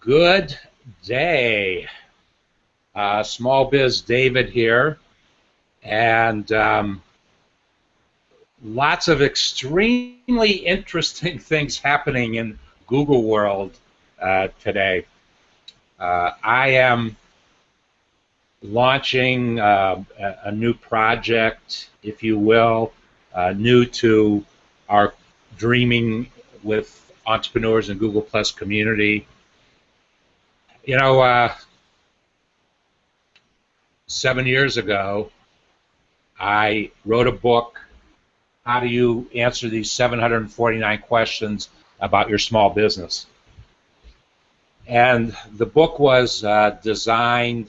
Good day. SmallBizDavid here, and lots of extremely interesting things happening in Google world today. I am launching a new project, if you will, new to our Dreaming with Entrepreneurs and Google Plus community. You know, 7 years ago, I wrote a book, How Do You Answer These 749 Questions About Your Small Business? And the book was designed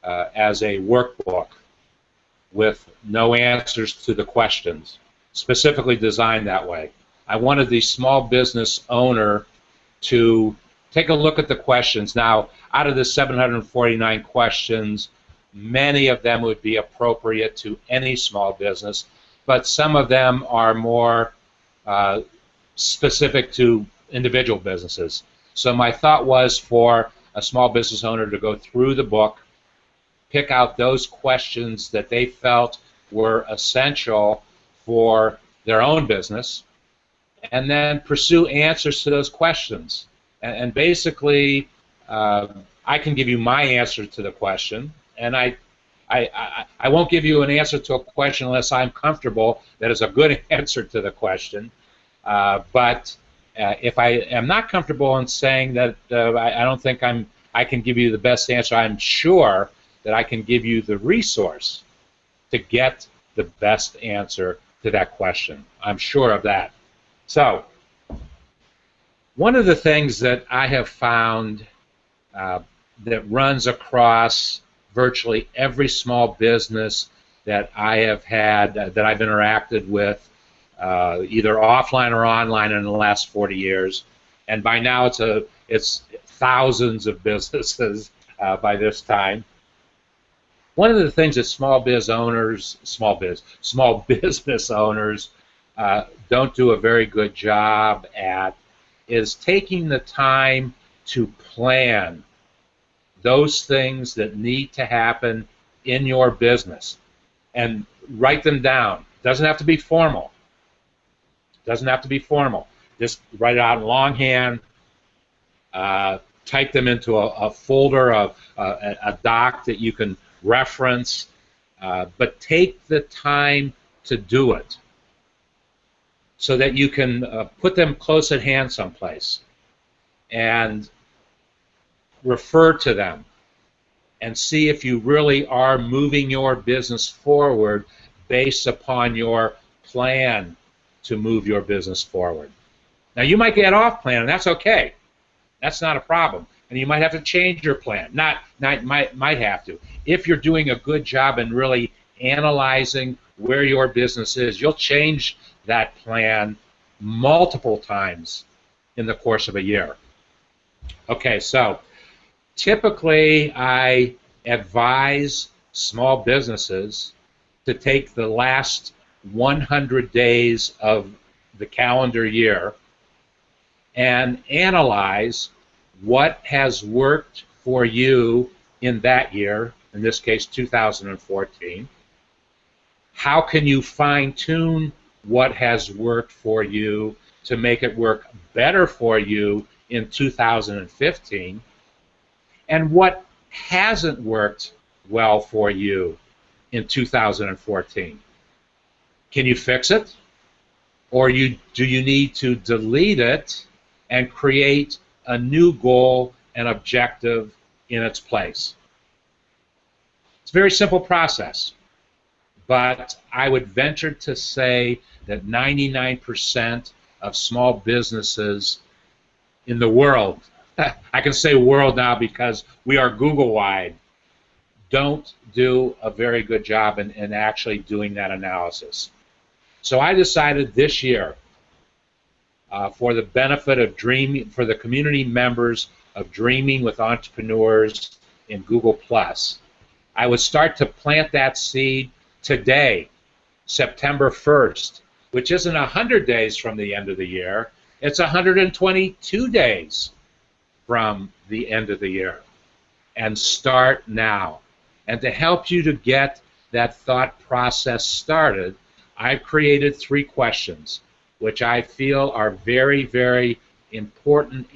as a workbook with no answers to the questions, specifically designed that way. I wanted the small business owner to take a look at the questions. Now, out of the 749 questions, many of them would be appropriate to any small business, but some of them are more specific to individual businesses. So my thought was for a small business owner to go through the book, pick out those questions that they felt were essential for their own business, and then pursue answers to those questions. And basically, I can give you my answer to the question, and I won't give you an answer to a question unless I'm comfortable that it's a good answer to the question. But if I am not comfortable in saying that I don't think I can give you the best answer, I'm sure that I can give you the resource to get the best answer to that question. I'm sure of that. So, one of the things that I have found that runs across virtually every small business that I have had, that I've interacted with, either offline or online in the last 40 years, and by now it's thousands of businesses by this time. One of the things that small business owners don't do a very good job at is taking the time to plan those things that need to happen in your business and write them down. Doesn't have to be formal. Doesn't have to be formal. Just write it out in longhand, type them into a folder of a doc that you can reference, but take the time to do it so that you can put them close at hand someplace and refer to them and see if you really are moving your business forward based upon your plan to move your business forward. Now, you might get off plan, and that's okay. That's not a problem. And you might have to change your plan. Might have to. If you're doing a good job in really analyzing where your business is, you'll change that plan multiple times in the course of a year. Okay, so typically I advise small businesses to take the last 100 days of the calendar year and analyze what has worked for you in that year, in this case 2014. How can you fine-tune what has worked for you to make it work better for you in 2015? And what hasn't worked well for you in 2014? Can you fix it? Or do you need to delete it and create a new goal and objective in its place? It's a very simple process, but I would venture to say that 99% of small businesses in the world, I can say world now because we are Google-wide, don't do a very good job in actually doing that analysis. So I decided this year, for the benefit of for the community members of Dreaming with Entrepreneurs in Google+, I would start to plant that seed today, September 1st, which isn't 100 days from the end of the year, it's 122 days from the end of the year. And start now. And to help you to get that thought process started, I've created 3 questions, which I feel are very, very important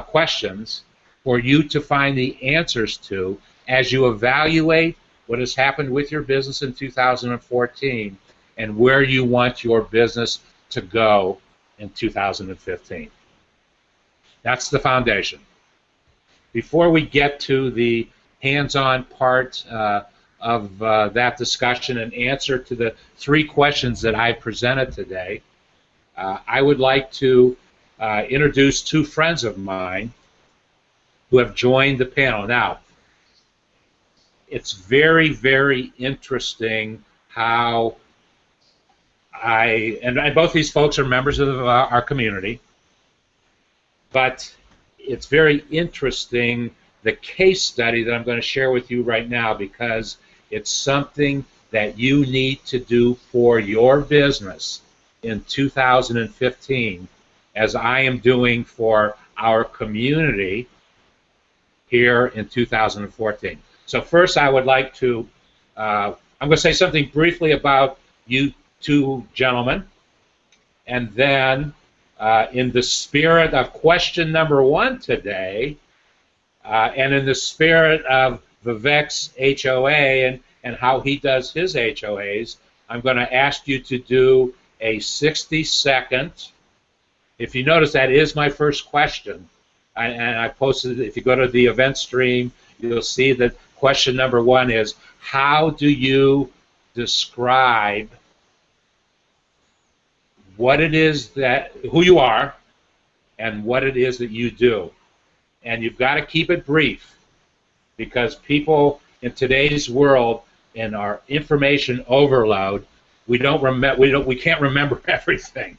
questions for you to find the answers to as you evaluate what has happened with your business in 2014 and where you want your business to go in 2015. That's the foundation. Before we get to the hands-on part of that discussion and answer to the 3 questions that I presented today, I would like to introduce 2 friends of mine who have joined the panel. Now, it's very, very interesting how and both these folks are members of our community, but it's very interesting the case study that I'm going to share with you right now, because it's something that you need to do for your business in 2015, as I am doing for our community here in 2014. So first I would like to, I'm going to say something briefly about you 2 gentlemen, and then in the spirit of question number 1 today, and in the spirit of Vivek's HOA and how he does his HOAs, I'm going to ask you to do a 60-second. If you notice, that is my first question. And I posted it. If you go to the event stream, you'll see that question number 1 is, how do you describe what it is who you are and what it is that you do? And you've got to keep it brief, because people in today's world, in our information overload, we can't remember everything,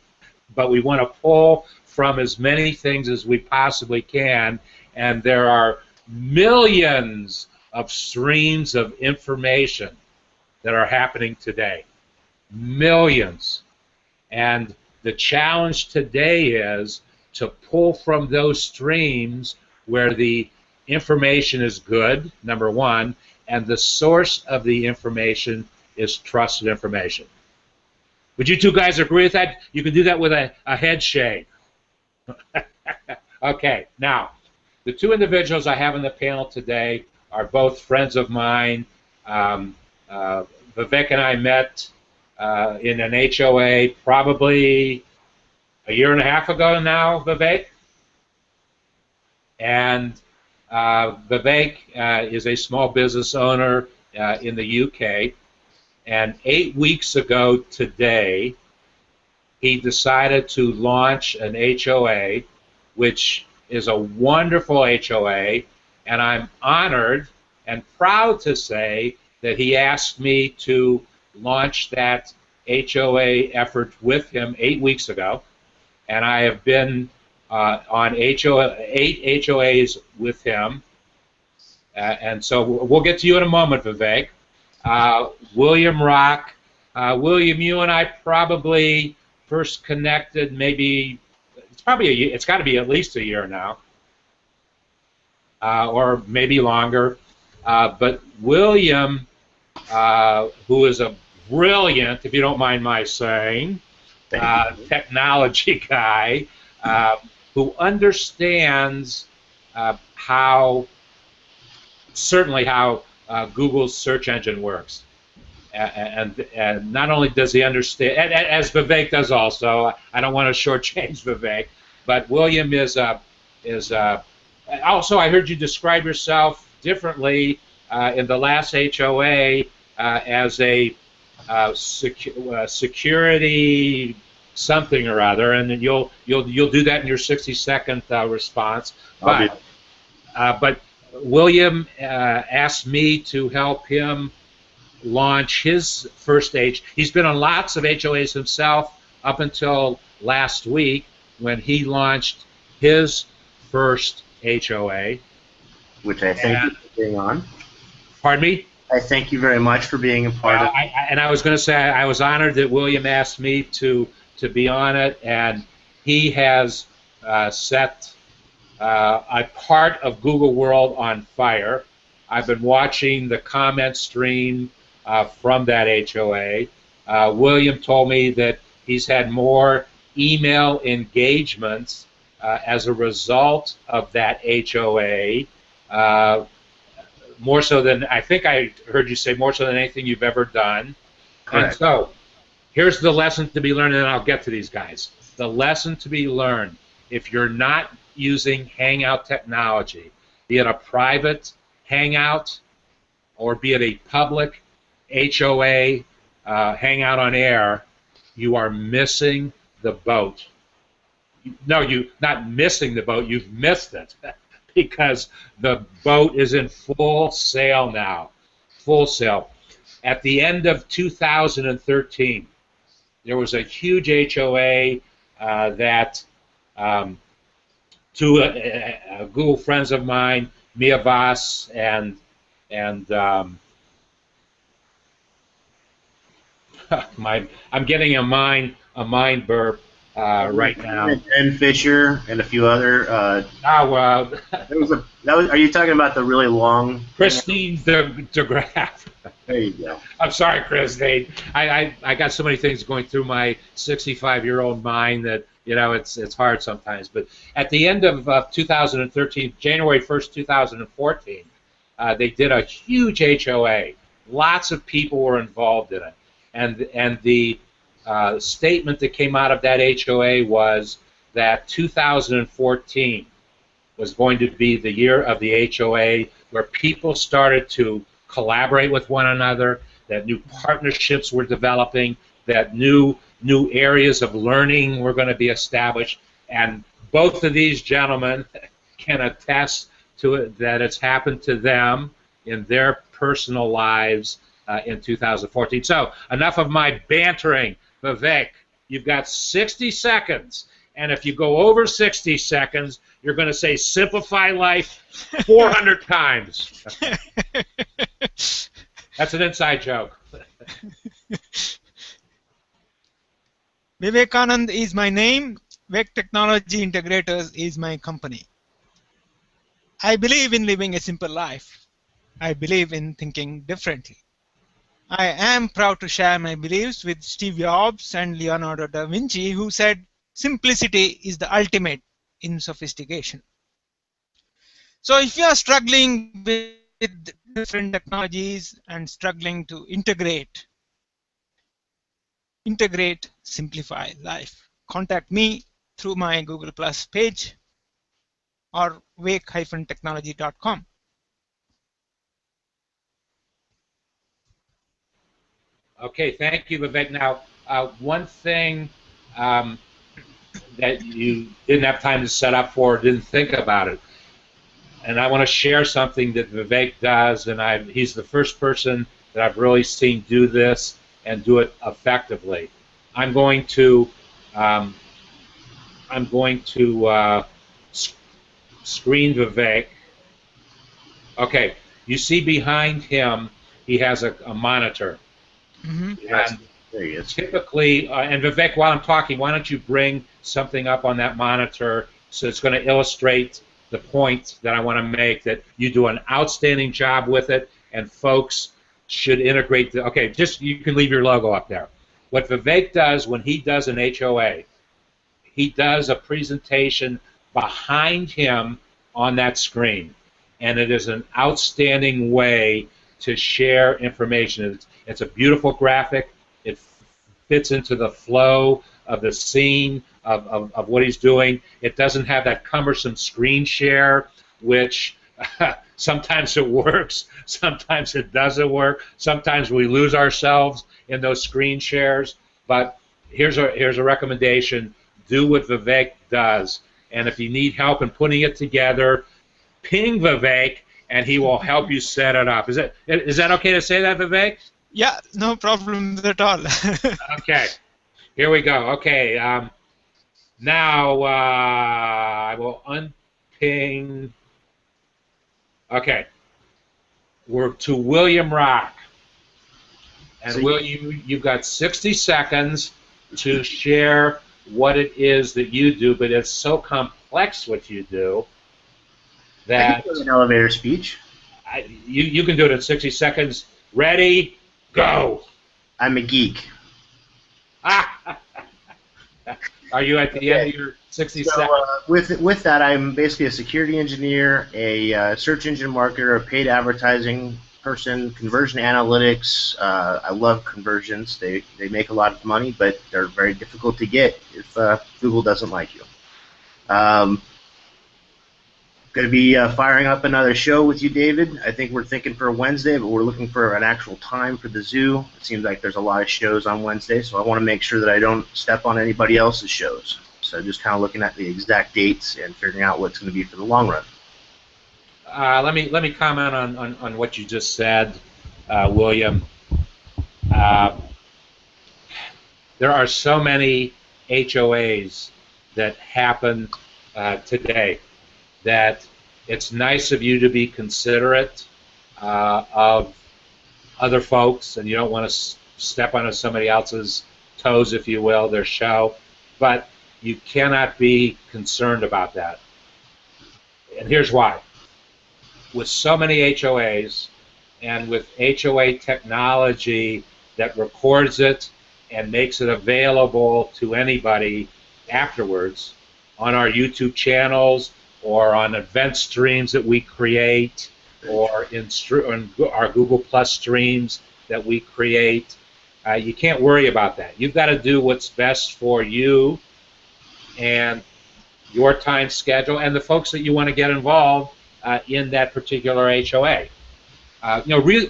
but we want to pull from as many things as we possibly can, and there are millions of streams of information that are happening today. Millions. And the challenge today is to pull from those streams where the information is good, number 1, and the source of the information is trusted information. Would you 2 guys agree with that? You can do that with a head shake. Okay, now, the 2 individuals I have on the panel today are both friends of mine. Vivek and I met in an HOA probably a year and a half ago now, Vivek. And Vivek is a small business owner in the UK. And 8 weeks ago today, he decided to launch an HOA, which is a wonderful HOA. And I'm honored and proud to say that he asked me to launch that HOA effort with him 8 weeks ago. And I have been on 8 HOAs with him. And so we'll get to you in a moment, Vivek. William Rock. William, you and I probably first connected maybe, it's got to be at least a year now, or maybe longer. But William, who is a brilliant, if you don't mind my saying, technology guy, who understands certainly how Google's search engine works. And not only does he understand, as Vivek does also, I don't want to shortchange Vivek, but William is also, I heard you describe yourself differently in the last HOA as a security something or other, and then you'll do that in your 60-second response. But William asked me to help him launch his first He's been on lots of HOAs himself up until last week when he launched his first HOA. Which I thank you for being on. Pardon me? I thank you very much for being a part of it. And I was going to say I was honored that William asked me to be on it, and he has set I'm part of Google World on Fire. I've been watching the comment stream from that HOA. William told me that he's had more email engagements as a result of that HOA. More so than, I think I heard you say, more so than anything you've ever done. Correct. And so, here's the lesson to be learned, and then I'll get to these guys. The lesson to be learned: if you're not using Hangout technology, be it a private Hangout or be it a public HOA Hangout on Air, you are missing the boat. No, you're not missing the boat, you've missed it. Because the boat is in full sail now. Full sail. At the end of 2013, there was a huge HOA that two Google friends of mine, Mia Voss and I'm getting a mind burp right now. And Fisher and a few other. Are you talking about the really long? Christine DeGraff. There you go. I'm sorry, Christine. I got so many things going through my 65-year-old mind that it's hard sometimes. But at the end of 2013, January 1st, 2014, they did a huge HOA. Lots of people were involved in it, and the statement that came out of that HOA was that 2014 was going to be the year of the HOA where people started to collaborate with one another, that new partnerships were developing, that new areas of learning were going to be established, and both of these gentlemen can attest to it, that it's happened to them in their personal lives in 2014. So enough of my bantering. Vivek, you've got 60 seconds, and if you go over 60 seconds, you're going to say simplify life 400 times. That's an inside joke. Vivekanand is my name. Vec Technology Integrators is my company. I believe in living a simple life. I believe in thinking differently. I am proud to share my beliefs with Steve Jobs and Leonardo da Vinci, who said simplicity is the ultimate in sophistication. So if you are struggling with different technologies and struggling to integrate, simplify life, contact me through my Google Plus page or wake-technology.com. Okay, thank you, Vivek. Now, one thing that you didn't have time to set up for, didn't think about it, and I want to share something that Vivek does, and he's the first person that I've really seen do this and do it effectively. I'm going to screen Vivek. Okay, you see behind him, he has a monitor. Mm-hmm. And there he is. Typically, and Vivek, while I'm talking, why don't you bring something up on that monitor so it's going to illustrate the point that I want to make, that you do an outstanding job with it, and folks should integrate the. Okay, just you can leave your logo up there. What Vivek does when he does an HOA, he does a presentation behind him on that screen, and it is an outstanding way to share information. It's a beautiful graphic. It fits into the flow of the scene of what he's doing. It doesn't have that cumbersome screen share, which sometimes it works, sometimes it doesn't work, sometimes we lose ourselves in those screen shares. But here's a recommendation: do what Vivek does, and if you need help in putting it together, ping Vivek, and he will help you set it up. Is that okay to say that, Vivek? Yeah, no problem at all. Okay, here we go. Okay, now I will unping. Okay, we're to William Rock. And So William, you've got 60 seconds to share what it is that you do, but it's so complex what you do I can that do an elevator speech. you can do it in 60 seconds. Ready, go. I'm a geek. Are you at the end Okay. of your 60 So seconds? with that, I'm basically a security engineer, a search engine marketer, a paid advertising person, conversion analytics. I love conversions. They make a lot of money, but they're very difficult to get if Google doesn't like you. Um, Going to be firing up another show with you, David. I think we're thinking for Wednesday, but we're looking for an actual time for the zoo. It seems like there's a lot of shows on Wednesday, so I want to make sure that I don't step on anybody else's shows. So just kind of looking at the exact dates and figuring out what's going to be for the long run. Let me comment on what you just said, William. Uh, there are so many HOAs that happen today that it's nice of you to be considerate of other folks, and you don't want to step on somebody else's toes, if you will, their show, but you cannot be concerned about that. And here's why. With so many HOAs and with HOA technology that records it and makes it available to anybody afterwards on our YouTube channels or on event streams that we create or in our Google Plus streams that we create, you can't worry about that. You've got to do what's best for you and your time schedule and the folks that you want to get involved in that particular HOA.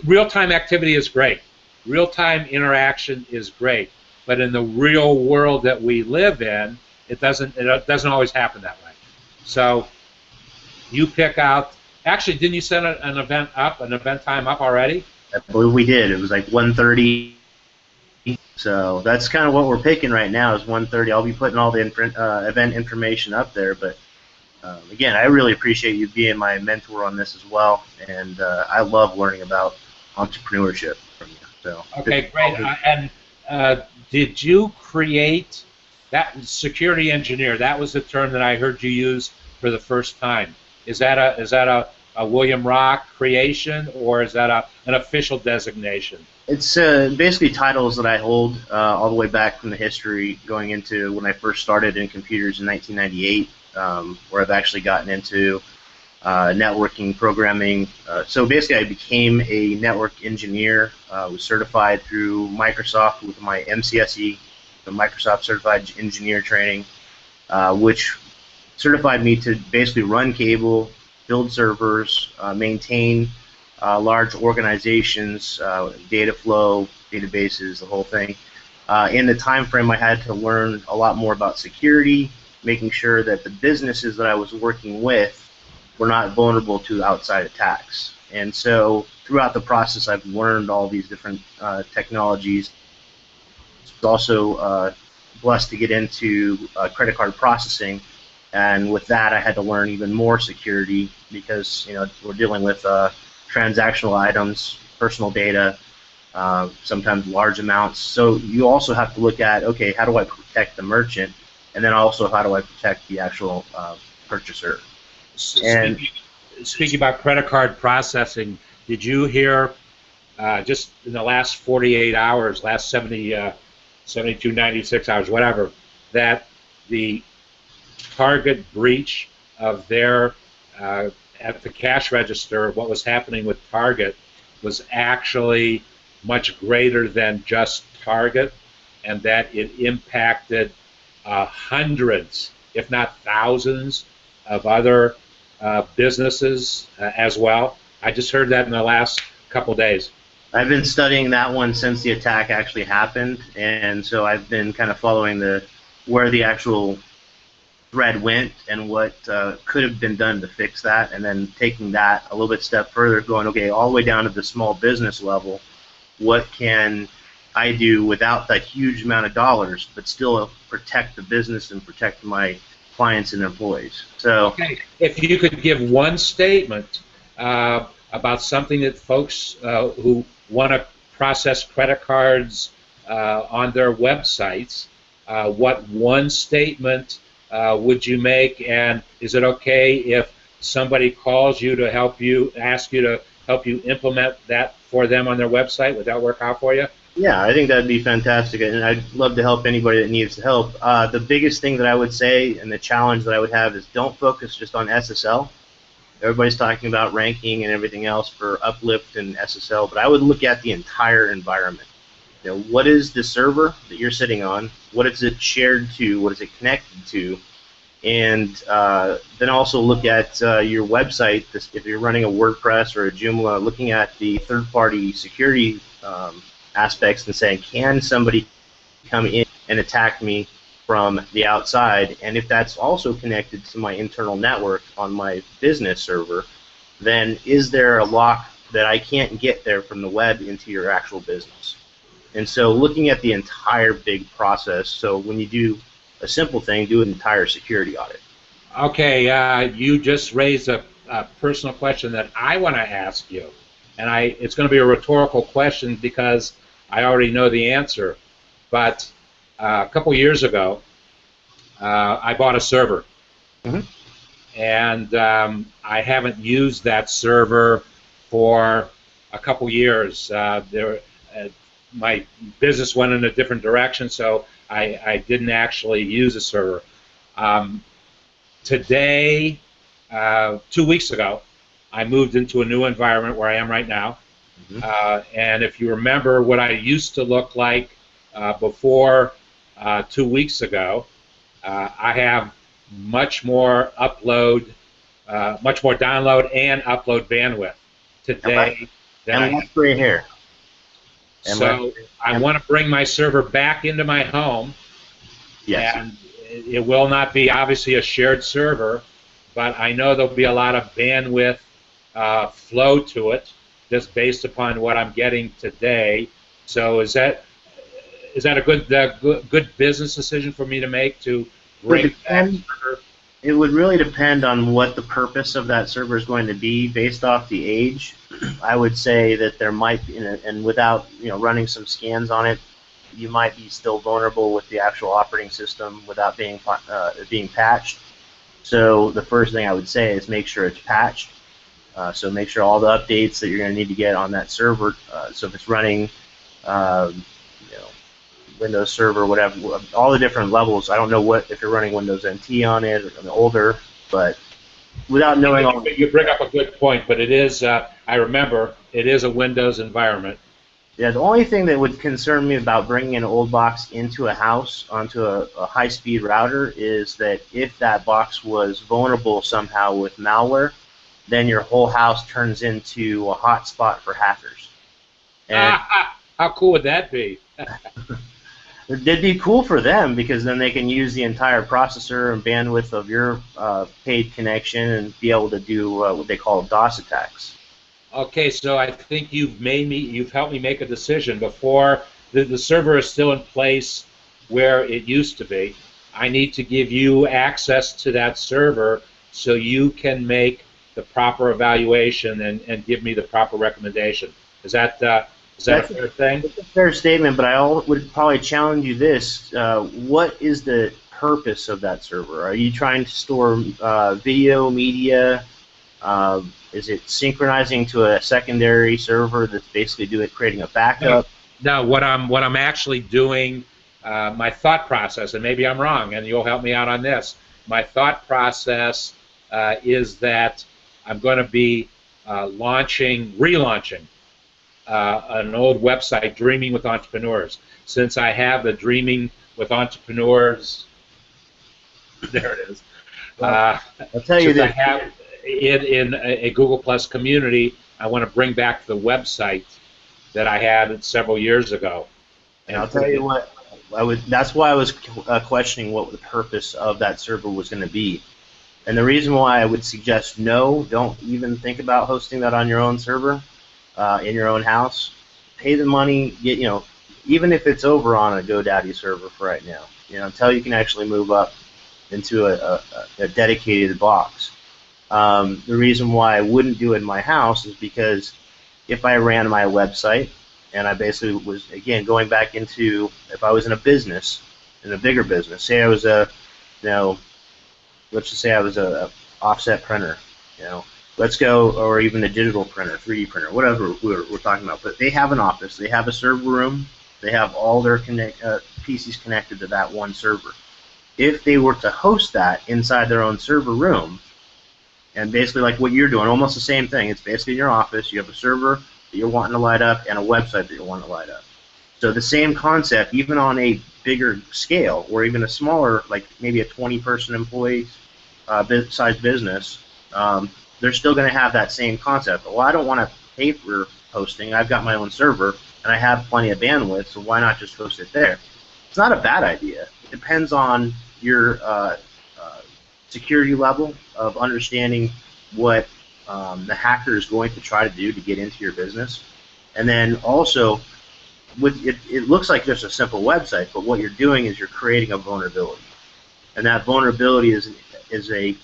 Real-time activity is great. Real-time interaction is great, but in the real world that we live in, it doesn't always happen that way. So you pick out. Actually, didn't you set an event time up already? I believe we did. It was like 1:30. So that's kind of what we're picking right now is 1:30. I'll be putting all the event information up there, but again, I really appreciate you being my mentor on this as well, and I love learning about entrepreneurship from you. So okay, great. Did you create that security engineer? That was the term that I heard you use for the first time. Is that a William Rock creation, or is that an official designation? It's basically titles that I hold all the way back from the history going into when I first started in computers in 1998, where I've actually gotten into networking, programming. So basically I became a network engineer, was certified through Microsoft with my MCSE, the Microsoft Certified Engineer Training, which certified me to basically run cable, build servers, maintain large organizations, data flow, databases, the whole thing. In the time frame, I had to learn a lot more about security, making sure that the businesses that I was working with were not vulnerable to outside attacks. And so throughout the process, I've learned all these different technologies. Also blessed to get into credit card processing. And with that, I had to learn even more security because we're dealing with transactional items, personal data, sometimes large amounts. So you also have to look at, okay, how do I protect the merchant, and then also how do I protect the actual purchaser? And Speaking about credit card processing, did you hear just in the last 48 hours, last 72, 96 hours, whatever, that the Target breach of their at the cash register, what was happening with Target was actually much greater than just Target, and that it impacted hundreds, if not thousands, of other businesses as well. I just heard that in the last couple days. I've been studying that one since the attack actually happened, and so I've been kind of following where the actual thread went and what could have been done to fix that, and then taking that a little bit step further, going, okay, all the way down to the small business level, what can I do without that huge amount of dollars, but still protect the business and protect my clients and employees? So, okay, if you could give one statement about something that folks who want to process credit cards on their websites, what one statement would you make, and is it okay if somebody calls you to help you, ask you to help you implement that for them on their website? Would that work out for you? Yeah, I think that'd be fantastic, and I'd love to help anybody that needs help. The biggest thing that I would say, and the challenge that I would have, is don't focus just on SSL. Everybody's talking about ranking and everything else for Uplift and SSL, but I would look at the entire environment. You know, what is the server that you're sitting on? What is it shared to? What is it connected to? And then also look at your website. If you're running a WordPress or a Joomla, looking at the third-party security aspects and saying, can somebody come in and attack me from the outside? And if that's also connected to my internal network on my business server, then is there a lock that I can't get there from the web into your actual business? And so looking at the entire big process, so when you do a simple thing, do an entire security audit. Okay, you just raised a personal question that I want to ask you, and it's going to be a rhetorical question because I already know the answer. But a couple years ago, I bought a server, and I haven't used that server for a couple years. My business went in a different direction, so I didn't actually use a server. Today, 2 weeks ago, I moved into a new environment where I am right now. And if you remember what I used to look like before 2 weeks ago, I have much more download and upload bandwidth today than I have. Gray hair. So I want to bring my server back into my home. Yes. And it will not be obviously a shared server, but I know there'll be a lot of bandwidth flow to it just based upon what I'm getting today. So is that a good business decision for me to make to bring that server? It would really depend on what the purpose of that server is going to be based off the age. I would say that there might be, and without running some scans on it, you might be still vulnerable with the actual operating system without being patched. So the first thing I would say is make sure it's patched. So make sure all the updates that you're going to need to get on that server. So if it's running, Windows Server, whatever, all the different levels. I don't know if you're running Windows NT on it or older, but without knowing all. You bring up a good point, but it is. I remember it is a Windows environment. Yeah, the only thing that would concern me about bringing an old box into a house onto a high-speed router is that if that box was vulnerable somehow with malware, then your whole house turns into a hotspot for hackers. And how cool would that be? It'd be cool for them because then they can use the entire processor and bandwidth of your paid connection and be able to do what they call DOS attacks. Okay, so I think you've helped me make a decision. Before the server is still in place where it used to be, I need to give you access to that server so you can make the proper evaluation and give me the proper recommendation. Is that a fair thing? It's a fair statement, but I would probably challenge you this. What is the purpose of that server? Are you trying to store video, media? Is it synchronizing to a secondary server that's basically creating a backup? No, what I'm actually doing, my thought process, and maybe I'm wrong, and you'll help me out on this. My thought process is that I'm going to be relaunching an old website, Dreaming with Entrepreneurs. Since I have the Dreaming with Entrepreneurs, there it is. I'll tell you that. I have it in a Google Plus community, I want to bring back the website that I had several years ago. And I'll tell you what, that's why I was questioning what the purpose of that server was going to be. And the reason why I would suggest no, don't even think about hosting that on your own server. In your own house, pay the money, even if it's over on a GoDaddy server for right now, until you can actually move up into a dedicated box. The reason why I wouldn't do it in my house is because if I ran my website and I basically was, again, going back into, if I was in a business, in a bigger business, say I was let's just say I was a offset printer, You know, let's go, or even a digital printer, 3D printer, whatever we're talking about. But they have an office, they have a server room, they have all their PCs connected to that one server. If they were to host that inside their own server room, and basically like what you're doing, almost the same thing. It's basically in your office. You have a server that you're wanting to light up and a website that you're wanting to light up. So the same concept, even on a bigger scale, or even a smaller, like maybe a 20-person employee size business, they're still going to have that same concept. Well, I don't want to pay for hosting. I've got my own server, and I have plenty of bandwidth, so why not just host it there? It's not a bad idea. It depends on your security level of understanding what the hacker is going to try to do to get into your business. And then also, with it looks like there's a simple website, but what you're doing is you're creating a vulnerability. And that vulnerability is a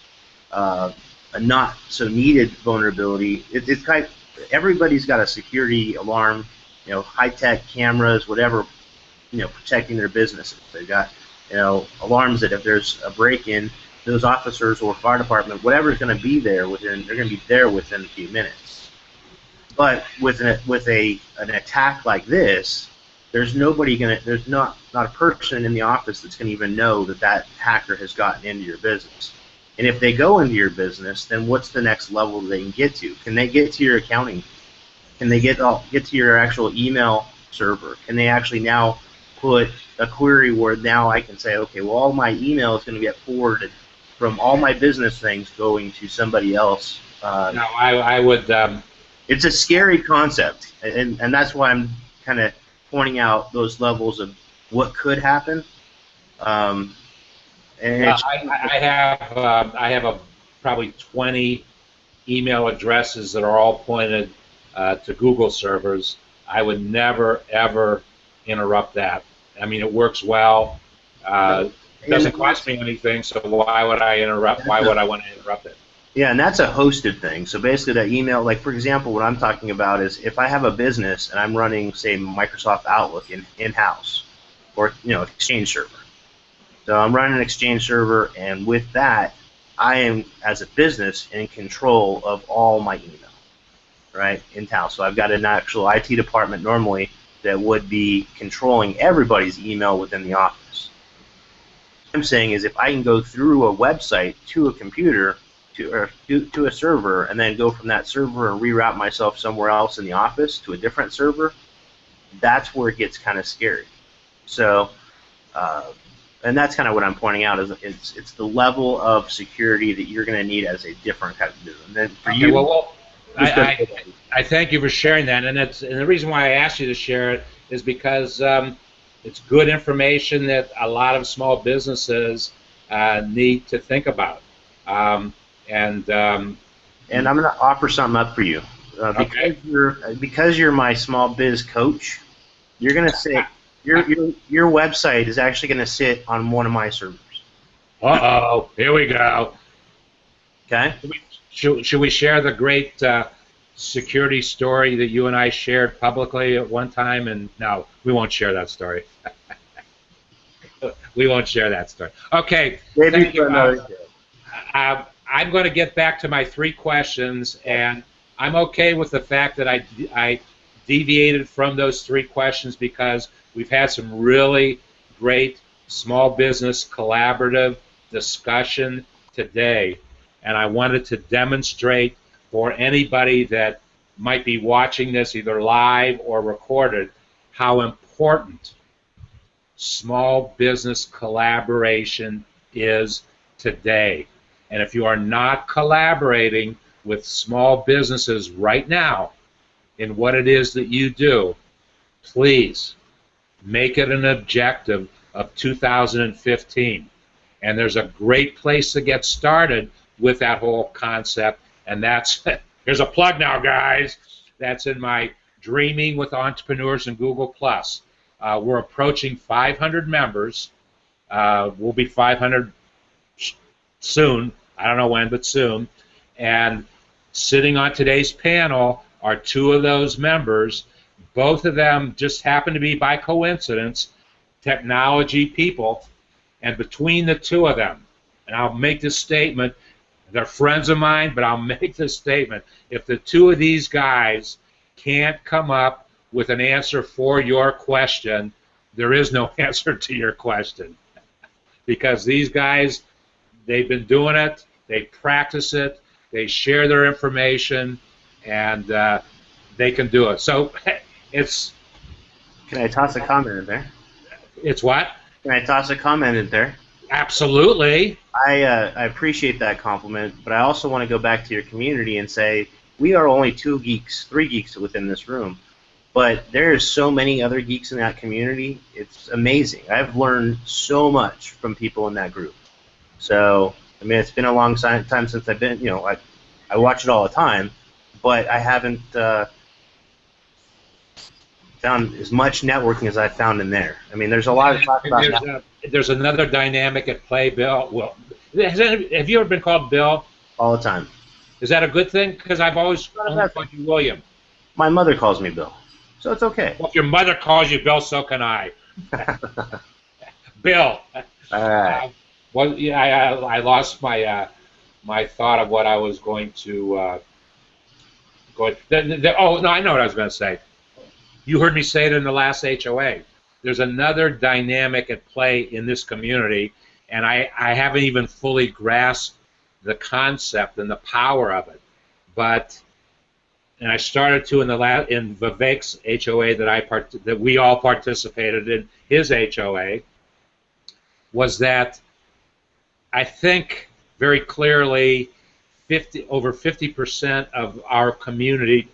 not so needed vulnerability. It's kind of, everybody's got a security alarm, you know, high-tech cameras, whatever, you know, protecting their businesses. They've got, you know, alarms that if there's a break-in, those officers or fire department, whatever's going to be there within, they're going to be there within a few minutes. But with an attack like this, there's nobody going to, there's not a person in the office that's going to even know that that hacker has gotten into your business. And if they go into your business, then what's the next level they can get to? Can they get to your accounting? Can they get to your actual email server? Can they actually now put a query where now I can say, okay, well, all my email is going to get forwarded from all my business things going to somebody else? No, I would. It's a scary concept, and that's why I'm kind of pointing out those levels of what could happen. And I have probably 20 email addresses that are all pointed to Google servers. I would never ever interrupt that. I mean, it works well. It doesn't cost me anything, so why would I interrupt? Why would I want to interrupt it? Yeah, and that's a hosted thing. So basically, that email, like for example, what I'm talking about is if I have a business and I'm running, say, Microsoft Outlook in-house, or Exchange server. So I'm running an Exchange server, and with that, I am, as a business, in control of all my email, right, in-house. So I've got an actual IT department normally that would be controlling everybody's email within the office. What I'm saying is if I can go through a website to a computer, to a server, and then go from that server and reroute myself somewhere else in the office to a different server, that's where it gets kind of scary. So, and that's kind of what I'm pointing out, is it's the level of security that you're going to need as a different kind of business. And then for you, well, I thank you for sharing that, and the reason why I asked you to share it is because it's good information that a lot of small businesses need to think about. And I'm going to offer something up for you. Okay. Because you're my small biz coach, you're going to say your website is actually going to sit on one of my servers. Uh-oh, here we go. Okay. Should we share the great security story that you and I shared publicly at one time? And no, we won't share that story. We won't share that story. Okay. Maybe for another day. I'm going to get back to my 3 questions, and I'm okay with the fact that I deviated from those 3 questions because we've had some really great small business collaborative discussion today, and I wanted to demonstrate for anybody that might be watching this either live or recorded how important small business collaboration is today. And if you are not collaborating with small businesses right now in what it is that you do, please make it an objective of 2015. And there's a great place to get started with that whole concept, and that's, here's a plug now, guys, that's in my Dreaming with Entrepreneurs in Google+. We're approaching 500 members. We'll be 500 soon. I don't know when, but soon. And sitting on today's panel are 2 of those members. Both of them just happen to be, by coincidence, technology people. And between the 2 of them, and I'll make this statement, They're friends of mine, but I'll make this statement. If the two of these guys can't come up with an answer for your question, there is no answer to your question. Because these guys, they've been doing it, they practice it, they share their information, and they can do it. So it's... Can I toss a comment in there? It's what? Can I toss a comment in there? Absolutely. I appreciate that compliment, but I also want to go back to your community and say we are only 2 geeks, 3 geeks within this room, but there's so many other geeks in that community. It's amazing. I've learned so much from people in that group. So, I mean, it's been a long time since I've been, I watch it all the time, but I haven't found as much networking as I found in there. I mean, there's a lot of talk about there's another dynamic at play, Bill. Well, have you ever been called Bill? All the time. Is that a good thing? Because I've always only called you William. My mother calls me Bill, so it's okay. Well, if your mother calls you Bill, so can I. Bill. All right. Well, yeah, I lost my my thought of what I was going to go. Oh no, I know what I was going to say. You heard me say it in the last HOA. There's another dynamic at play in this community, and I haven't even fully grasped the concept and the power of it. And I started to in Vivek's HOA that we all participated in, his HOA, was that I think very clearly over 50% of our community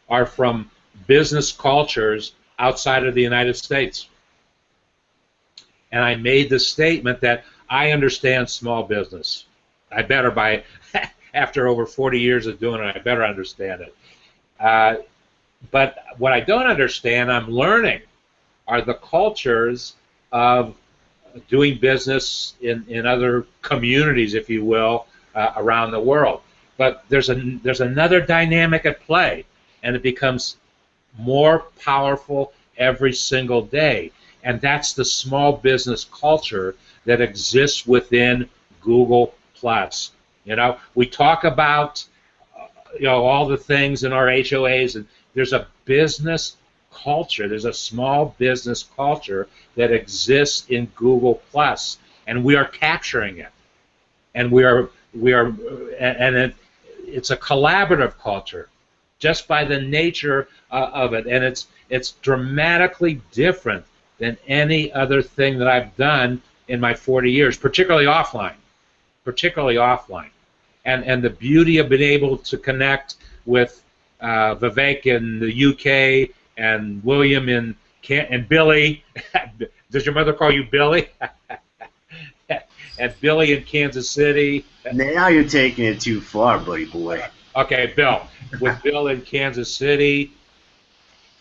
are from business cultures outside of the United States. And I made the statement that I understand small business. I better, by after over 40 years of doing it, I better understand it. But what I don't understand, I'm learning, are the cultures of doing business in other communities, if you will, around the world. But there's another dynamic at play, and it becomes more powerful every single day, and that's the small business culture that exists within Google+. We talk about all the things in our HOAs, and there's a business culture, there's a small business culture that exists in Google+, and we are capturing it, and it's a collaborative culture, just by the nature of it, and it's dramatically different than any other thing that I've done in my 40 years, particularly offline. And the beauty of being able to connect with Vivek in the UK and William and Billy. Does your mother call you Billy? And Billy in Kansas City. Now you're taking it too far, buddy boy. Okay, Bill. With Bill in Kansas City.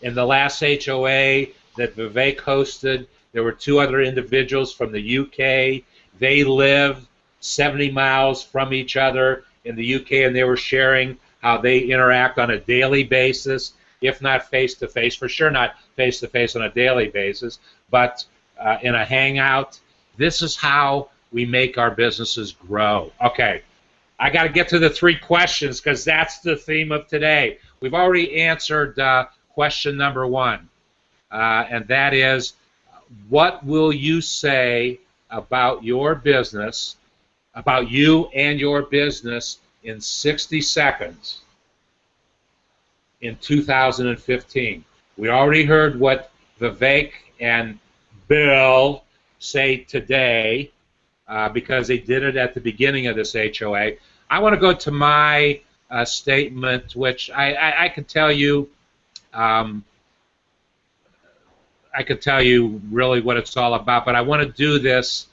In the last HOA that Vivek hosted, there were 2 other individuals from the UK. They live 70 miles from each other in the UK, and they were sharing how they interact on a daily basis, if not face-to-face, for sure not face-to-face on a daily basis, but in a hangout. This is how we make our businesses grow. Okay, I got to get to the 3 questions because that's the theme of today. We've already answered question number 1, and that is, what will you say about your business, about you and your business in 60 seconds in 2015? We already heard what Vivek and Bill say today because they did it at the beginning of this HOA. I want to go to my statement, which I could tell you. I could tell you really what it's all about, but I want to do this.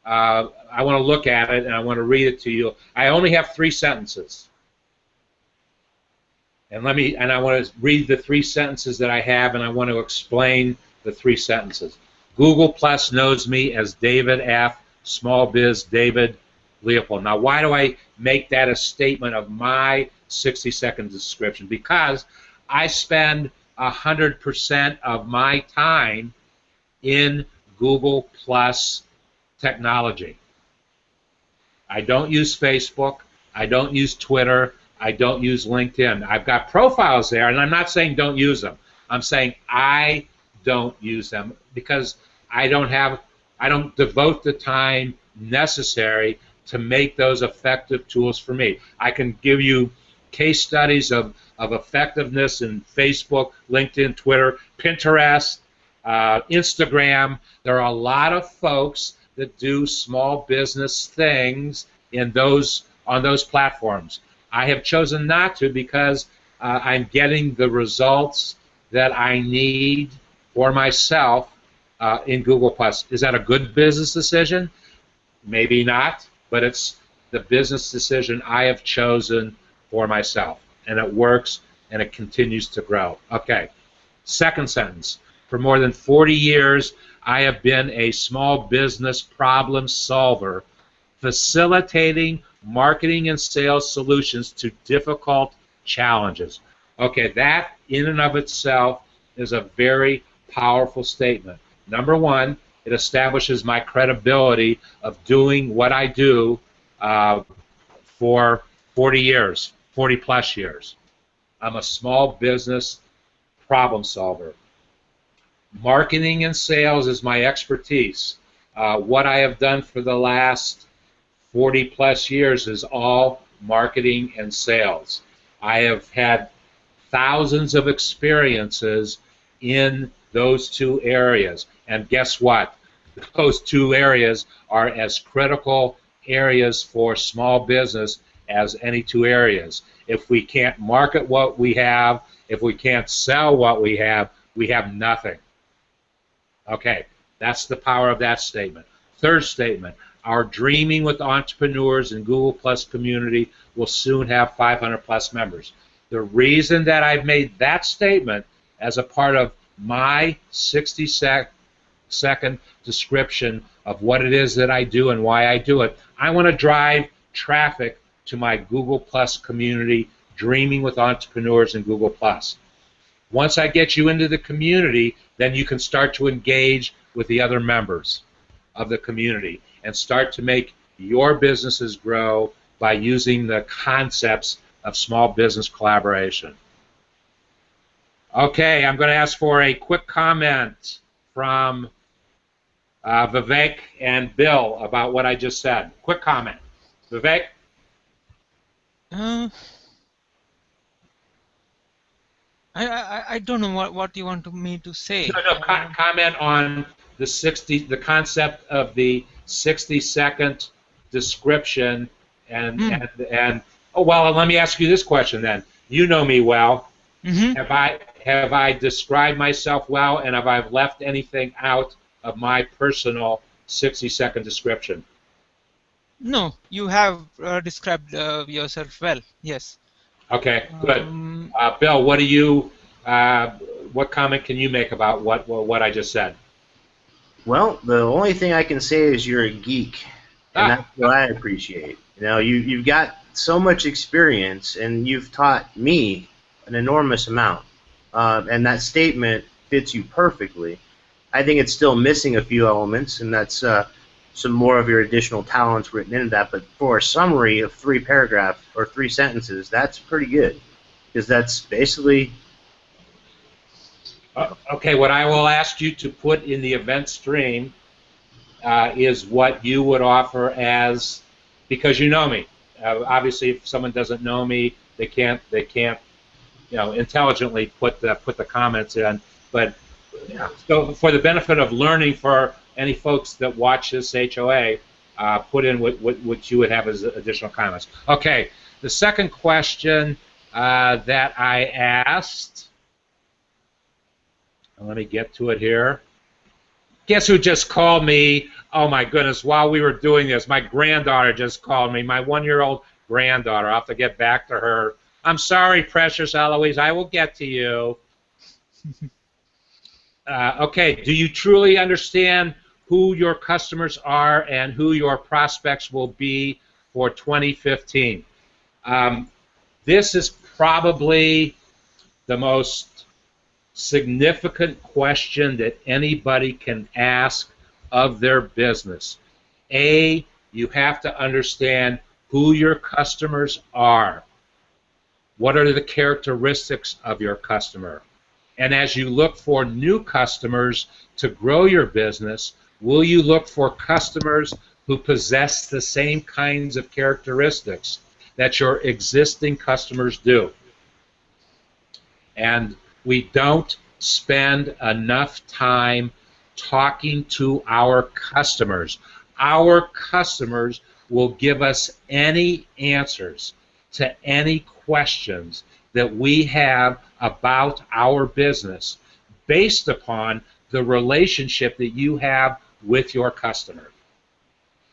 I want to look at it and I want to read it to you. I only have 3 sentences, and I want to read the 3 sentences that I have, and I want to explain the 3 sentences. Google Plus knows me as David F. SmallBizDavid Leopold. Now, why do I make that a statement of my 60-second description? Because I spend 100% of my time in Google Plus technology. I don't use Facebook. I don't use Twitter. I don't use LinkedIn. I've got profiles there, and I'm not saying don't use them. I'm saying I don't use them because I don't devote the time necessary to make those effective tools for me. I can give you case studies of effectiveness in Facebook, LinkedIn, Twitter, Pinterest, Instagram. There are a lot of folks that do small business things in on those platforms. I have chosen not to because I'm getting the results that I need for myself in Google+. Is that a good business decision? Maybe not, but it's the business decision I have chosen for myself, and it works, and it continues to grow. Okay, second sentence. For more than 40 years, I have been a small business problem solver, facilitating marketing and sales solutions to difficult challenges. Okay, that in and of itself is a very powerful statement. Number one, it establishes my credibility of doing what I do for 40 years, 40 plus years. I'm a small business problem solver. Marketing and sales is my expertise. What I have done for the last 40 plus years is all marketing and sales. I have had thousands of experiences in those two areas. And guess what? Those two areas are as critical areas for small business as any two areas. If we can't market what we have, if we can't sell what we have nothing. Okay, that's the power of that statement. Third statement, our Dreaming with Entrepreneurs and Google Plus community will soon have 500 plus members. The reason that I've made that statement as a part of my 60-second description of what it is that I do and why I do it, I want to drive traffic to my Google Plus community, Dreaming with Entrepreneurs and Google Plus. Once I get you into the community, then you can start to engage with the other members of the community and start to make your businesses grow by using the concepts of small business collaboration. Okay, I'm going to ask for a quick comment from Vivek and Bill about what I just said. Quick comment. Vivek? I don't know what you want me to say. No, comment on the concept of the 60-second description and oh well, let me ask you this question then. You know me well. Mm-hmm. Have I described myself well, and have I left anything out of my personal 60-second description? No, you have described yourself well. Yes. Okay, good. Bill, what comment can you make about what I just said? Well, the only thing I can say is you're a geek, and that's what I appreciate. You know, you've got so much experience, and you've taught me an enormous amount, and that statement fits you perfectly. I think it's still missing a few elements, and that's some more of your additional talents written into that. But for a summary of 3 paragraphs or 3 sentences, that's pretty good, because that's basically. Okay, what I will ask you to put in the event stream is what you would offer as, because you know me. Obviously, if someone doesn't know me, they can't intelligently put the comments in. But so for the benefit of learning for any folks that watch this HOA, put in what you would have as additional comments. Okay, the second question that I asked. Let me get to it here. Guess who just called me? Oh my goodness, while we were doing this, my granddaughter just called me, my 1-year-old granddaughter. I'll have to get back to her. I'm sorry, precious Eloise, I will get to you. Okay, do you truly understand who your customers are and who your prospects will be for 2015? This is probably the most significant question that anybody can ask of their business. A, you have to understand who your customers are. What are the characteristics of your customer? And as you look for new customers to grow your business, will you look for customers who possess the same kinds of characteristics that your existing customers do? And we don't spend enough time talking to our customers. Our customers will give us any answers to any questions that we have about our business based upon the relationship that you have with your customer.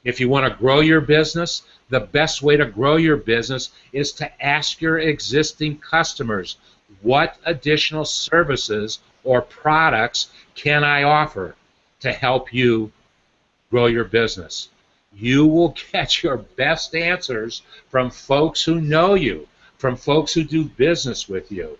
If you want to grow your business, the best way to grow your business is to ask your existing customers, what additional services or products can I offer to help you grow your business? You will get your best answers from folks who know you, from folks who do business with you.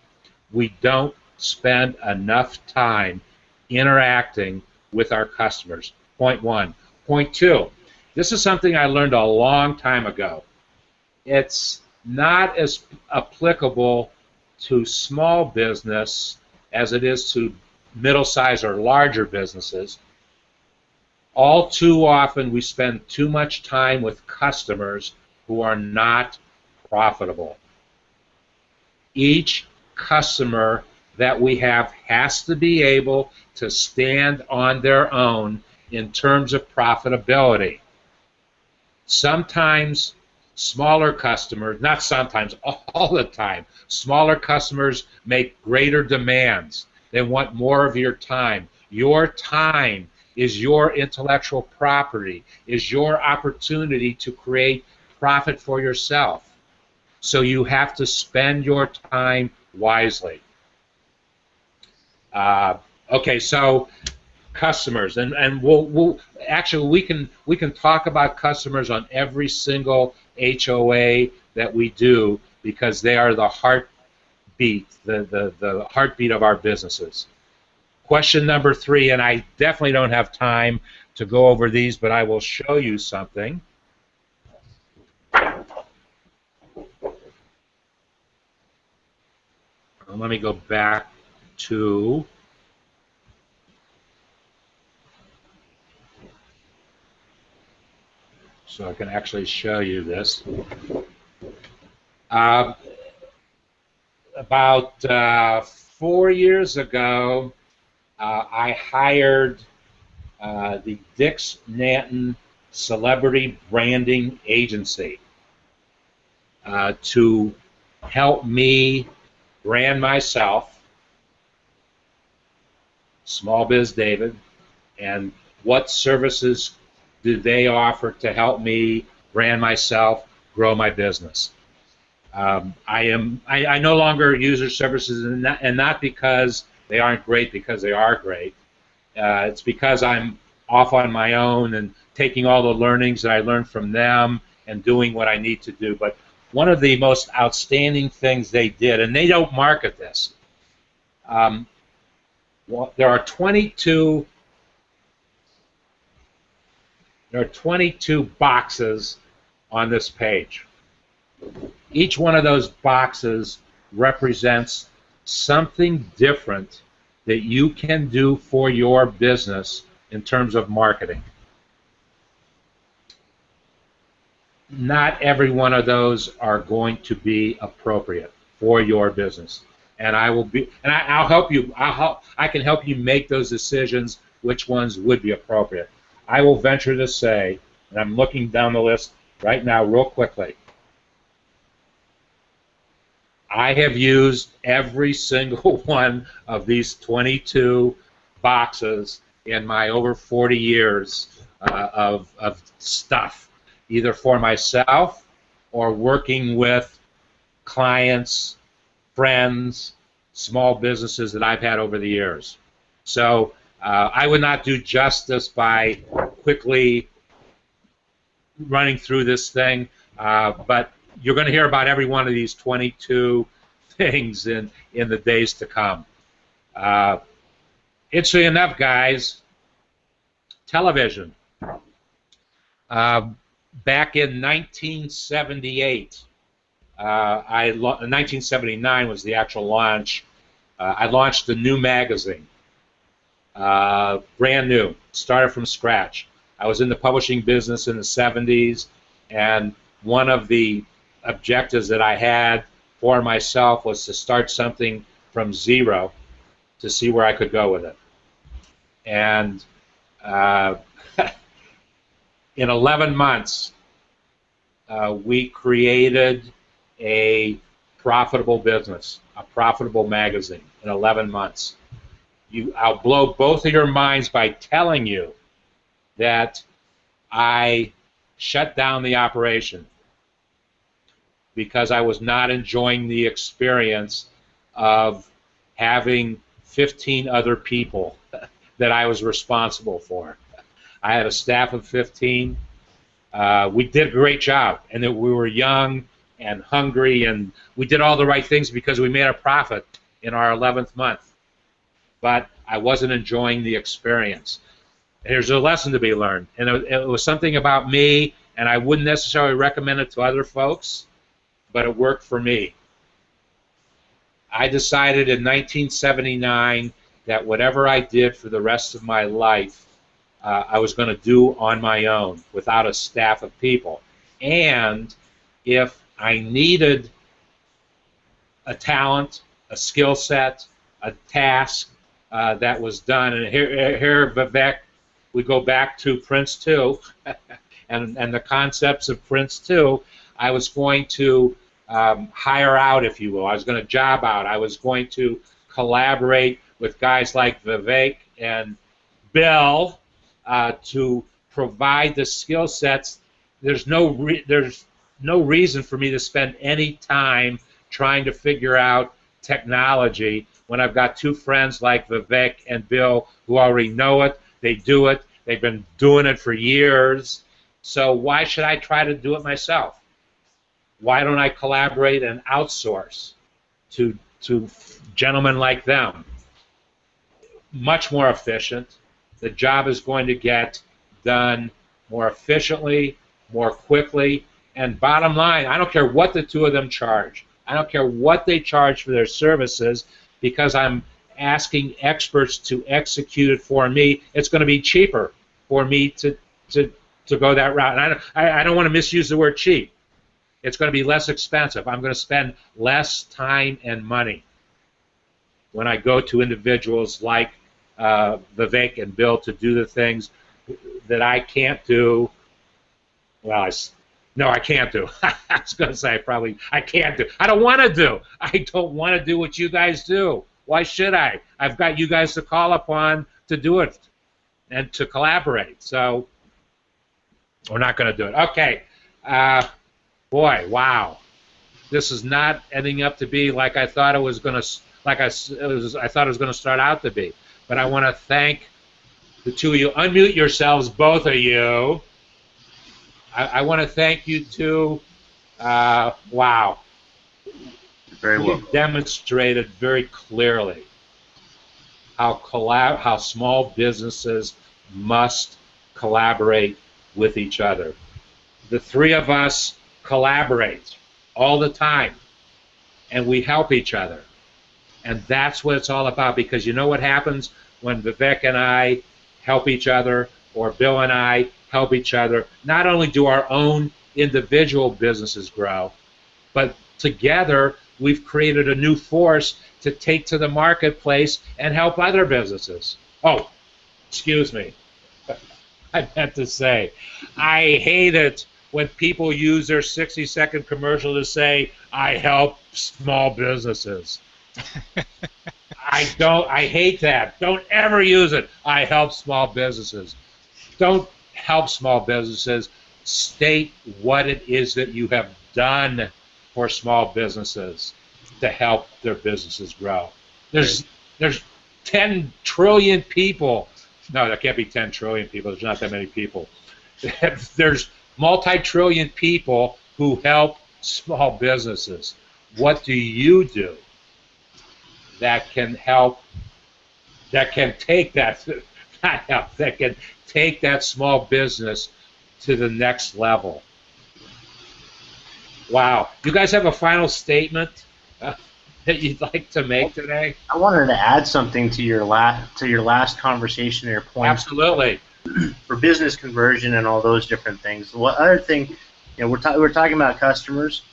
We don't spend enough time interacting with our customers. Point one. Point two, this is something I learned a long time ago. It's not as applicable to small business as it is to middle-sized or larger businesses. All too often we spend too much time with customers who are not profitable. Each customer that we have has to be able to stand on their own in terms of profitability. Sometimes smaller customers, not sometimes, all the time, smaller customers make greater demands. They want more of your time. Your time is your intellectual property, is your opportunity to create profit for yourself. So you have to spend your time wisely. Okay, so customers, and we'll actually we can talk about customers on every single HOA that we do because they are the heartbeat, the heartbeat of our businesses. Question number 3, and I definitely don't have time to go over these, but I will show you something. Let me go back to so I can actually show you this. About 4 years ago, I hired the Dix Nanton Celebrity Branding Agency to help me brand myself, SmallBizDavid, and what services do they offer to help me brand myself, grow my business. I no longer use their services, and not because they aren't great, because they are great. It's because I'm off on my own and taking all the learnings that I learned from them and doing what I need to do. But one of the most outstanding things they did, and they don't market this, there are 22 boxes on this page. Each one of those boxes represents something different that you can do for your business in terms of marketing. Not every one of those are going to be appropriate for your business, and I'll help you. I can help you make those decisions which ones would be appropriate. I will venture to say, and I'm looking down the list right now real quickly, I have used every single one of these 22 boxes in my over 40 years of stuff, either for myself or working with clients, friends, small businesses that I've had over the years. So I would not do justice by quickly running through this thing, but you're going to hear about every one of these 22 things in the days to come. Interesting enough, guys, television. back in 1978, 1979 was the actual launch. I launched a new magazine, brand new, started from scratch. I was in the publishing business in the 70s, and one of the objectives that I had for myself was to start something from zero to see where I could go with it. And in 11 months, we created a profitable business, a profitable magazine in 11 months. I'll blow both of your minds by telling you that I shut down the operation because I was not enjoying the experience of having 15 other people that I was responsible for. I had a staff of 15. We did a great job, and that we were young and hungry, and we did all the right things because we made a profit in our 11th month. But I wasn't enjoying the experience. There's a lesson to be learned, and it was something about me, and I wouldn't necessarily recommend it to other folks, but it worked for me. I decided in 1979 that whatever I did for the rest of my life, I was going to do on my own without a staff of people. And if I needed a talent, a skill set, a task that was done, and here Vivek, we go back to Prince 2 and the concepts of Prince 2. I was going to hire out, if you will. I was going to job out. I was going to collaborate with guys like Vivek and Bill to provide the skill sets. There's no reason for me to spend any time trying to figure out technology when I've got two friends like Vivek and Bill who already know it. They do it. They've been doing it for years. So why should I try to do it myself? Why don't I collaborate and outsource to gentlemen like them? Much more efficient. The job is going to get done more efficiently, more quickly, and bottom line, I don't care what the two of them charge. I don't care what they charge for their services, because I'm asking experts to execute it for me. It's going to be cheaper for me to go that route. And I don't want to misuse the word cheap. It's going to be less expensive. I'm going to spend less time and money when I go to individuals like Vivek and Bill to do the things that I can't do. Well, no, I can't do. I was going to say I can't do. I don't want to do. I don't want to do what you guys do. Why should I? I've got you guys to call upon to do it and to collaborate. So we're not going to do it. Okay. Boy, wow. This is not ending up to be like I thought it was going to. I thought it was going to start out to be. But I want to thank the two of you. Unmute yourselves, both of you. I want to thank you too. Wow. Very well. You've demonstrated very clearly how small businesses must collaborate with each other. The three of us collaborate all the time, and we help each other. And that's what it's all about, because you know what happens when Vivek and I help each other, or Bill and I help each other? Not only do our own individual businesses grow, but together we've created a new force to take to the marketplace and help other businesses. Oh, excuse me. I meant to say, I hate it when people use their 60-second commercial to say, I help small businesses. I hate that. Don't ever use it. I help small businesses. Don't help small businesses. State what it is that you have done for small businesses to help their businesses grow. There's 10 trillion people. No, there can't be 10 trillion people. There's not that many people. There's multi-trillion people who help small businesses. What do you do that can help, that can take that, not help, that can take that small business to the next level? Wow. You guys have a final statement that you'd like to make today? I wanted to add something to your last conversation, or your point. Absolutely. For business conversion and all those different things. What other thing? We're talking about customers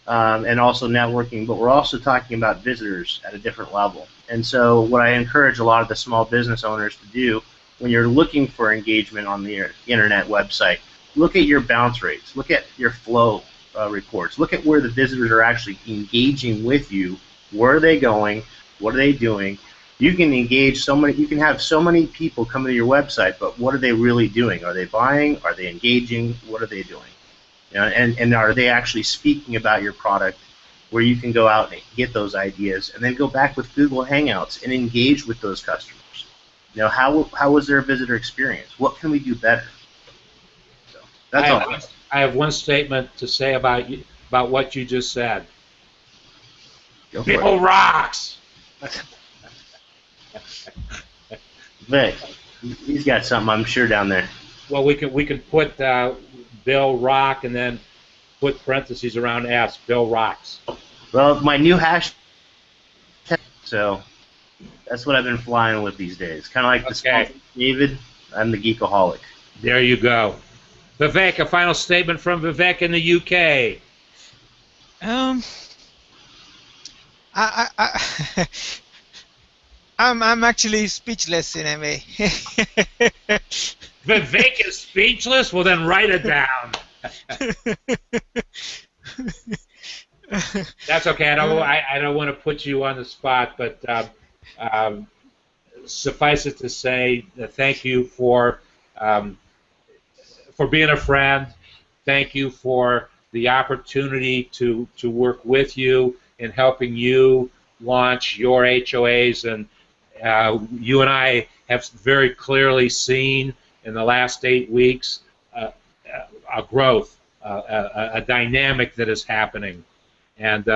and also networking, but we're also talking about visitors at a different level. And so, what I encourage a lot of the small business owners to do when you're looking for engagement on the internet website, look at your bounce rates, look at your flow reports, look at where the visitors are actually engaging with you. Where are they going? What are they doing? You can engage so many. You can have so many people come to your website, but what are they really doing? Are they buying? Are they engaging? What are they doing? And are they actually speaking about your product? Where you can go out and get those ideas, and then go back with Google Hangouts and engage with those customers. How was their visitor experience? What can we do better? So that's all. I have one statement to say about what you just said. Bill rocks. Vic, he's got something, I'm sure, down there. Well, we can put Bill rock and then put parentheses around S. Bill rocks. Well, my new hashtag. So that's what I've been flying with these days. Kind of like the SmallBizDavid. I'm the geekaholic. There you go. Vivek, a final statement from Vivek in the UK. I'm actually speechless in a way. Vivek is speechless? Well, then write it down. That's okay. I don't want to put you on the spot, but suffice it to say, thank you for being a friend. Thank you for the opportunity to work with you in helping you launch your HOAs, and you and I have very clearly seen in the last 8 weeks a growth, a dynamic that is happening, and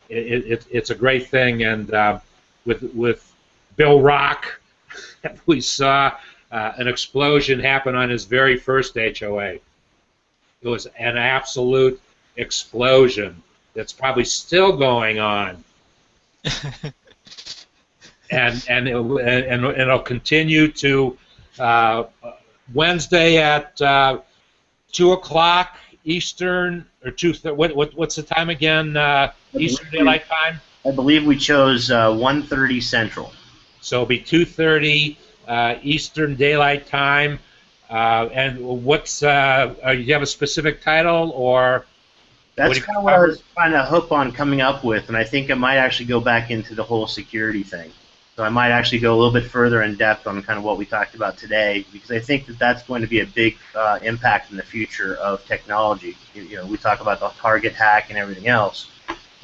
it's a great thing. And with Bill Rock, we saw an explosion happen on his very first HOA. It was an absolute explosion that's probably still going on, and it'll continue to Wednesday at 2 o'clock Eastern, or 2. What's the time again? Eastern Daylight Time. I believe we chose 1:30 Central. So it'll be 2:30 Eastern Daylight Time. And what's you have a specific title, or? That's kind of what I was trying to hook on coming up with, and I think I might actually go back into the whole security thing. So I might actually go a little bit further in depth on kind of what we talked about today, because I think that that's going to be a big impact in the future of technology. We talk about the target hack and everything else,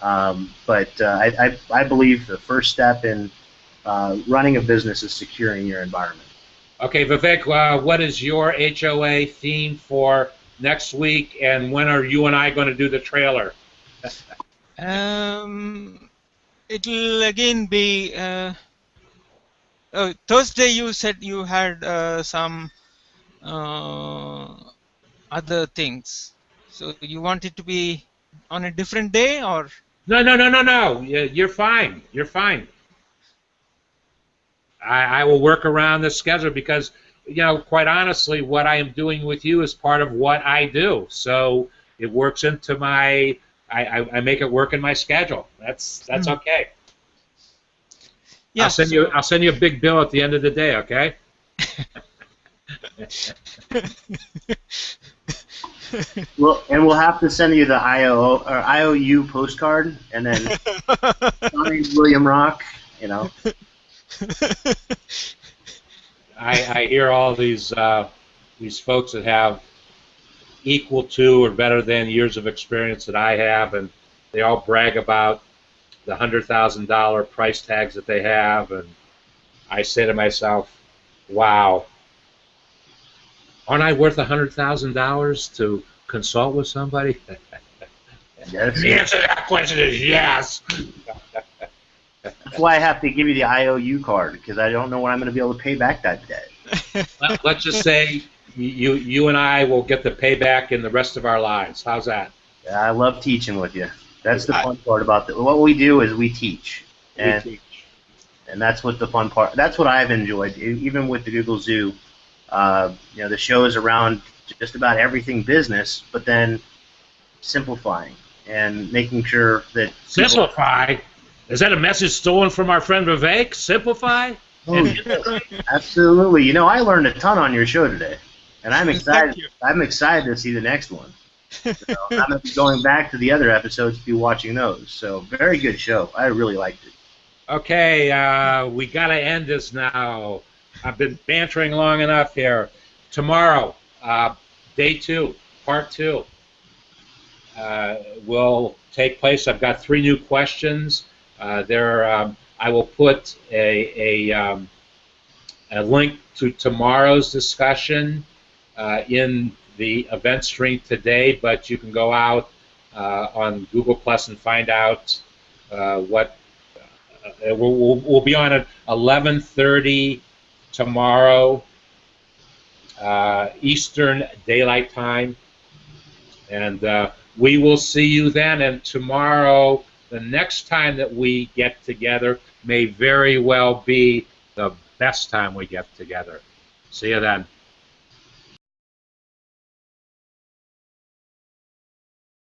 but I believe the first step in running a business is securing your environment. Okay, Vivek, what is your HOA theme for next week, and when are you and I going to do the trailer? It'll again be Thursday. You said you had some other things, so you want it to be on a different day, or? No. You're fine. You're fine. I will work around the schedule because, quite honestly, what I am doing with you is part of what I do. So it works into my, I make it work in my schedule. That's okay. Yeah, I'll send you a big bill at the end of the day, okay? Well, and we'll have to send you the IOU postcard, and then signed William Rock, I hear all these folks that have equal to or better than years of experience that I have, and they all brag about the $100,000 price tags that they have, and I say to myself, wow, aren't I worth $100,000 to consult with somebody? Yes. The answer to that question is yes. That's why I have to give you the IOU card, because I don't know when I'm going to be able to pay back that debt. Well, let's just say you and I will get the payback in the rest of our lives. How's that? I love teaching with you. That's the I, fun part about what we do is we teach, and We teach. and that's what the fun part. That's what I've enjoyed, even with the Google Zoo. The show is around just about everything business, but then simplifying and making sure that Simplify? Is that a message stolen from our friend Vivek? Simplify? Oh, absolutely. I learned a ton on your show today, and I'm excited. Thank you. I'm excited to see the next one. I'm going to be going back to the other episodes to be watching those. So, very good show. I really liked it. Okay, we got to end this now. I've been bantering long enough here. Tomorrow, day 2, part 2, will take place. I've got 3 new questions. I will put a link to tomorrow's discussion in the event stream today, but you can go out on Google Plus and find out what we'll be on at 11:30 tomorrow Eastern Daylight Time, and we will see you then. And tomorrow, the next time that we get together, may very well be the best time we get together. See you then.